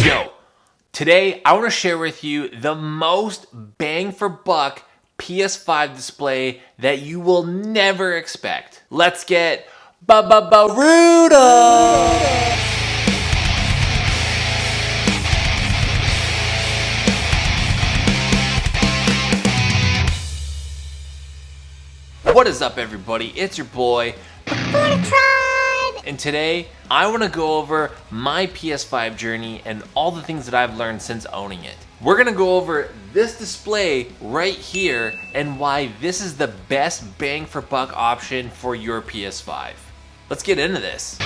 Yo, today I want to share with you the most bang for buck PS5 display that you will never expect. Let's get Ruda! What is up, everybody? It's your boy, and today I want to go over my PS5 journey and all the things that I've learned since owning it. We're going to go over this display right here and why this is the best bang for buck option for your PS5. Let's get into this.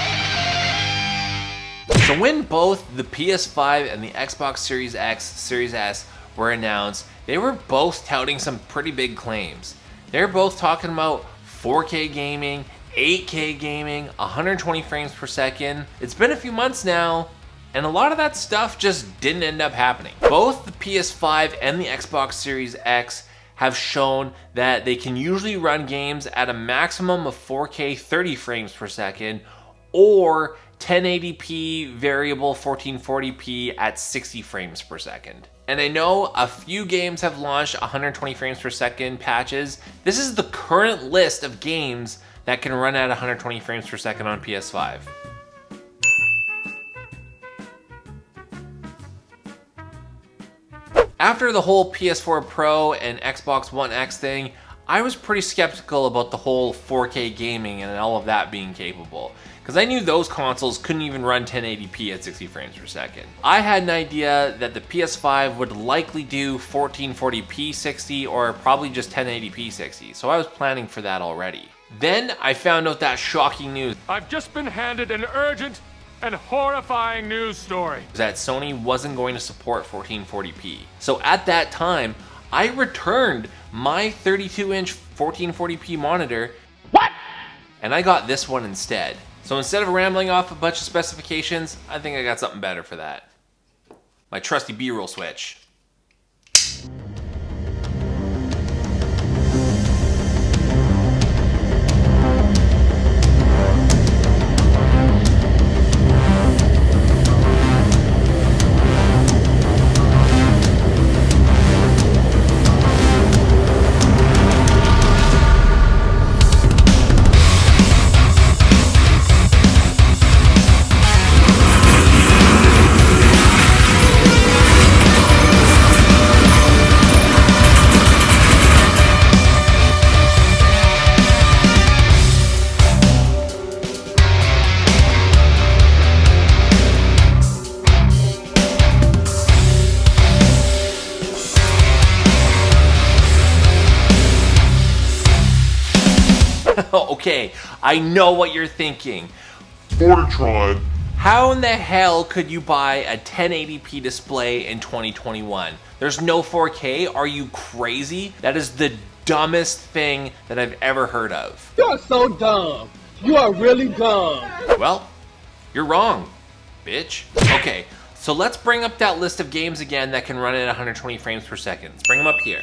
So when both the PS5 and the Xbox Series X, Series S were announced, they were both touting some pretty big claims. They're both talking about 4K gaming, 8K gaming, 120 frames per second. It's been a few months now, and a lot of that stuff just didn't end up happening. Both the PS5 and the Xbox Series X have shown that they can usually run games at a maximum of 4K 30 frames per second or 1080p variable 1440p at 60 frames per second. And I know a few games have launched 120 frames per second patches. This is the current list of games that can run at 120 frames per second on PS5. After the whole PS4 Pro and Xbox One X thing, I was pretty skeptical about the whole 4K gaming and all of that being capable, because I knew those consoles couldn't even run 1080p at 60 frames per second. I had an idea that the PS5 would likely do 1440p 60 or probably just 1080p 60, so I was planning for that already. Then I found out that shocking news. I've just been handed an urgent and horrifying news story That Sony wasn't going to support 1440p. So at that time, I returned my 32-inch 1440p monitor. What? And I got this one instead. So instead of rambling off a bunch of specifications, I think I got something better for that. My trusty B-roll switch. Okay, I know what you're thinking. Fortron. How in the hell could you buy a 1080p display in 2021? There's no 4K? Are you crazy? That is the dumbest thing that I've ever heard of. You're so dumb. You are really dumb. Well, you're wrong, bitch. Okay, so let's bring up that list of games again that can run at 120 frames per second. Let's bring them up here.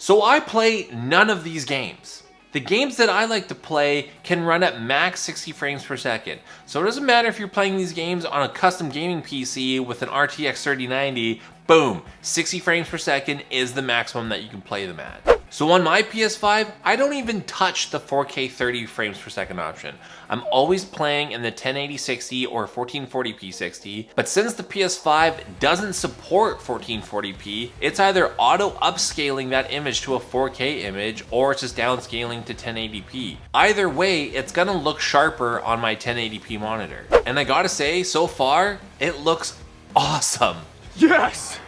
So I play none of these games. The games that I like to play can run at max 60 frames per second. So it doesn't matter if you're playing these games on a custom gaming PC with an RTX 3090, boom, 60 frames per second is the maximum that you can play them at. So on my PS5, I don't even touch the 4K 30 frames per second option. I'm always playing in the 1080 60 or 1440p 60, but since the PS5 doesn't support 1440p, it's either auto upscaling that image to a 4K image or it's just downscaling to 1080p. Either way, it's gonna look sharper on my 1080p monitor. And I gotta say, so far, it looks awesome. Yes,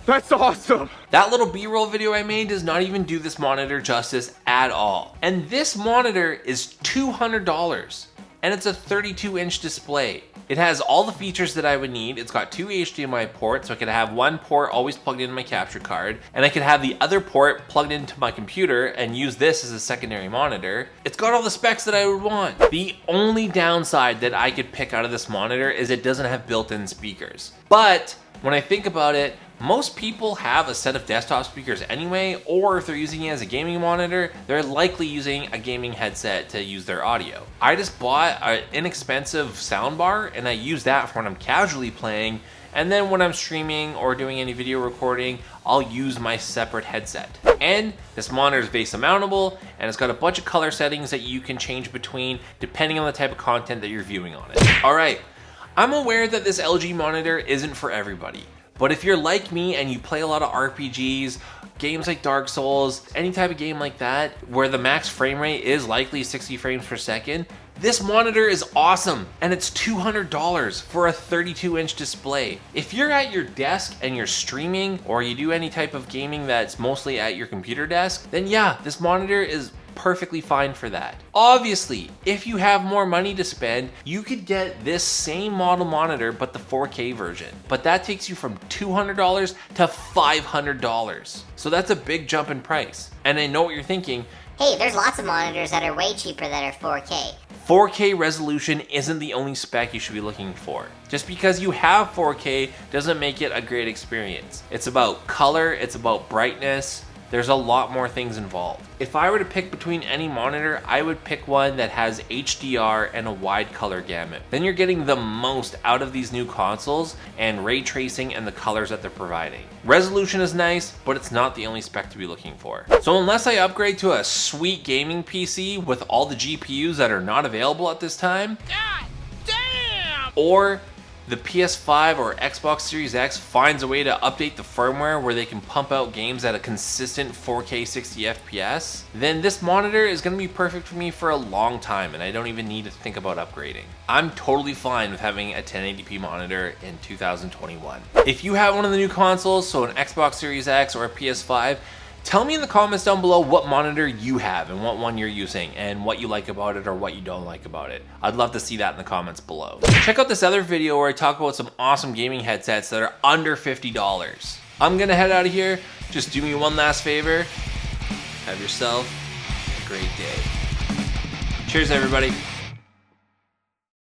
that's awesome. That little B-roll video I made does not even do this monitor justice at all. And this monitor is $200 and it's a 32-inch display. It has all the features that I would need. It's got two HDMI ports, so I could have one port always plugged into my capture card, and I could have the other port plugged into my computer and use this as a secondary monitor. It's got all the specs that I would want. The only downside that I could pick out of this monitor is it doesn't have built-in speakers. But When I think about it, most people have a set of desktop speakers anyway, or if they're using it as a gaming monitor, they're likely using a gaming headset to use their audio. I just bought an inexpensive soundbar and I use that for when I'm casually playing, and then when I'm streaming or doing any video recording, I'll use my separate headset. And this monitor is base mountable, and it's got a bunch of color settings that you can change between depending on the type of content that you're viewing on it. Alright, I'm aware that this LG monitor isn't for everybody. But if you're like me and you play a lot of RPGs, games like Dark Souls, any type of game like that, where the max frame rate is likely 60 frames per second, this monitor is awesome, and it's $200 for a 32-inch display. If you're at your desk and you're streaming, or you do any type of gaming that's mostly at your computer desk, then yeah, this monitor is perfectly fine for that. Obviously, if you have more money to spend, you could get this same model monitor but the 4K version. But that takes you from $200 to $500. So that's a big jump in price. And I know what you're thinking, Hey, there's lots of monitors that are way cheaper that are 4K. 4K resolution isn't the only spec you should be looking for. Just because you have 4K doesn't make it a great experience. It's about color, it's about brightness. There's a lot more things involved. If I were to pick between any monitor, I would pick one that has HDR and a wide color gamut. Then you're getting the most out of these new consoles and ray tracing and the colors that they're providing. Resolution is nice, but it's not the only spec to be looking for. So unless I upgrade to a sweet gaming PC with all the GPUs that are not available at this time, God damn! or the PS5 or Xbox Series X finds a way to update the firmware where they can pump out games at a consistent 4K 60 FPS, then this monitor is going to be perfect for me for a long time and I don't even need to think about upgrading. I'm totally fine with having a 1080p monitor in 2021. If you have one of the new consoles, so an Xbox Series X or a PS5, tell me in the comments down below what monitor you have and what one you're using and what you like about it or what you don't like about it. I'd love to see that in the comments below. Check out this other video where I talk about some awesome gaming headsets that are under $50. I'm gonna head out of here. Just do me one last favor. Have yourself a great day. Cheers, everybody.